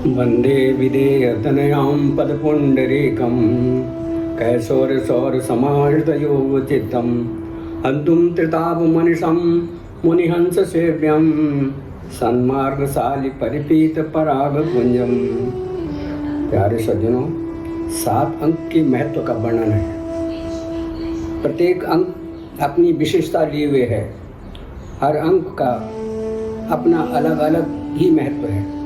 वन्दे विधेयतनयां पदपुण्डरीकं कैशोरसौरसमाहृतयोगचित्तं हन्तुं त्रितापमनिशं मुनिहंससेव्यं सन्मार्गशाली परिपीतपरागपुञ्जं। प्यारे सज्जनों, 7 अंक के महत्व का वर्णन है। प्रत्येक अंक अपनी विशेषता लिए हुए है। हर अंक का अपना अलग अलग ही महत्व है।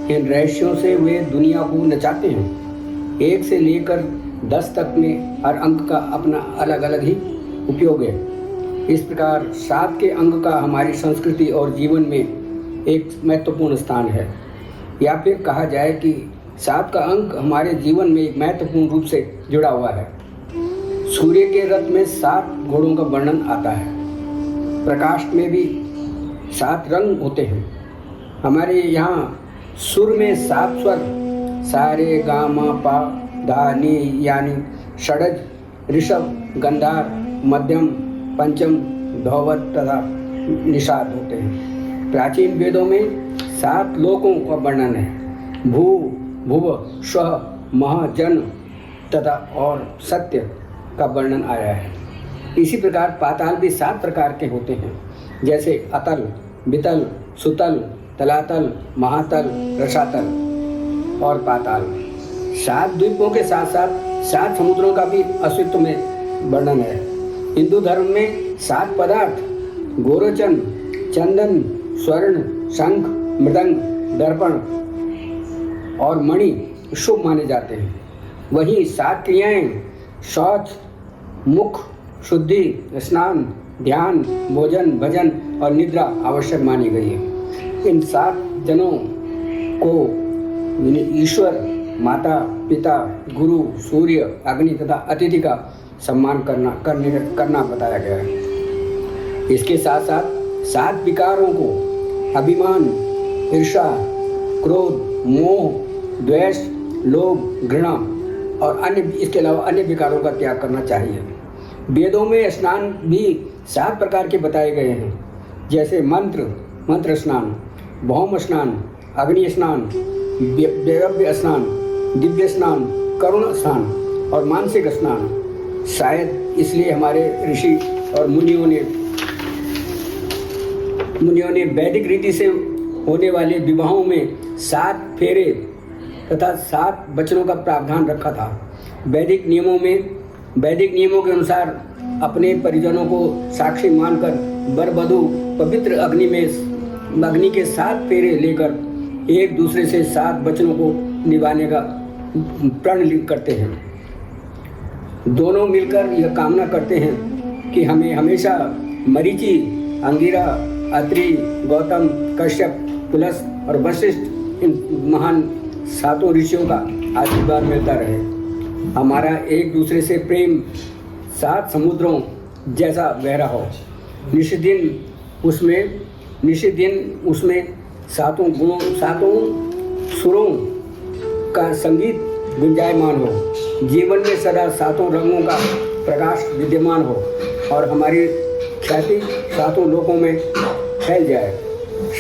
इन रहस्यों से वे दुनिया को नचाते हैं। 1 से लेकर 10 तक में हर अंक का अपना अलग अलग ही उपयोग है। इस प्रकार 7 के अंक का हमारी संस्कृति और जीवन में एक महत्वपूर्ण स्थान है। या फिर कहा जाए कि 7 का अंक हमारे जीवन में एक महत्वपूर्ण रूप से जुड़ा हुआ है। सूर्य के रथ में 7 घोड़ों का वर्णन आता है। प्रकाश में भी 7 रंग होते हैं। हमारे यहाँ सुर में 7 स्वर सा रे गा मा पा धा नी यानी षडज, ऋषभ, गंधार, मध्यम, पंचम, धौवत तथा निषाद होते हैं। प्राचीन वेदों में 7 लोकों का वर्णन है। भू, भुव, स्व, मह, जन तथा और सत्य का वर्णन आया है। इसी प्रकार पाताल भी 7 प्रकार के होते हैं, जैसे अतल, वितल, सुतल, तलातल, महातल, रसातल और पाताल। 7 द्वीपों के साथ साथ 7 समुद्रों का भी अस्तित्व में वर्णन है। हिंदू धर्म में 7 पदार्थ गोरोचन, चंदन, स्वर्ण, शंख, मृदंग, दर्पण और मणि शुभ माने जाते हैं। वहीं 7 क्रियाएं शौच, मुख शुद्धि, स्नान, ध्यान, भोजन, भजन और निद्रा आवश्यक मानी गई है। इन 7 जनों को ईश्वर, माता, पिता, गुरु, सूर्य, अग्नि तथा अतिथि का सम्मान करना बताया गया है। इसके साथ साथ 7 विकारों को अभिमान, ईर्ष्या, क्रोध, मोह, द्वेष, लोभ, घृणा और इसके अलावा अन्य विकारों का त्याग करना चाहिए। वेदों में स्नान भी 7 प्रकार के बताए गए हैं, जैसे मंत्र स्नान, भौम स्नान, अग्नि स्नान, दैवव्य स्नान, दिव्य स्नान, करुण स्नान और मानसिक स्नान। शायद इसलिए हमारे ऋषि और मुनियों ने वैदिक रीति से होने वाले विवाहों में 7 फेरे तथा 7 वचनों का प्रावधान रखा था। वैदिक नियमों के अनुसार अपने परिजनों को साक्षी मानकर वर वधू पवित्र अग्नि के 7 फेरे लेकर एक दूसरे से 7 वचनों को निभाने का प्रण करते हैं। दोनों मिलकर यह कामना करते हैं कि हमें हमेशा मरीचि, अंगिरा, अत्रि, गौतम, कश्यप, पुलस और वशिष्ठ इन महान 7 ऋषियों का आशीर्वाद मिलता रहे। हमारा एक दूसरे से प्रेम 7 समुद्रों जैसा गहरा हो। निश्चित दिन उसमें 7 सुरों का संगीत गुंजायमान हो। जीवन में सदा 7 रंगों का प्रकाश विद्यमान हो और हमारी ख्याति 7 लोकों में फैल जाए।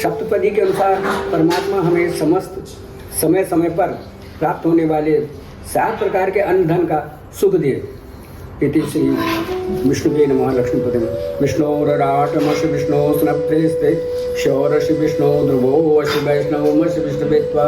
सप्तपदी के अनुसार परमात्मा हमें समस्त समय पर प्राप्त होने वाले 7 प्रकार के अन्न धन का सुख दे। इति श्री विष्णुवे नमः। लक्ष्मीपदे विष्णोरराटमशि विष्णो स्नप्ते शौरशि विष्णो ध्रुवो अशि वैष्णवमशि विष्णुवे त्वा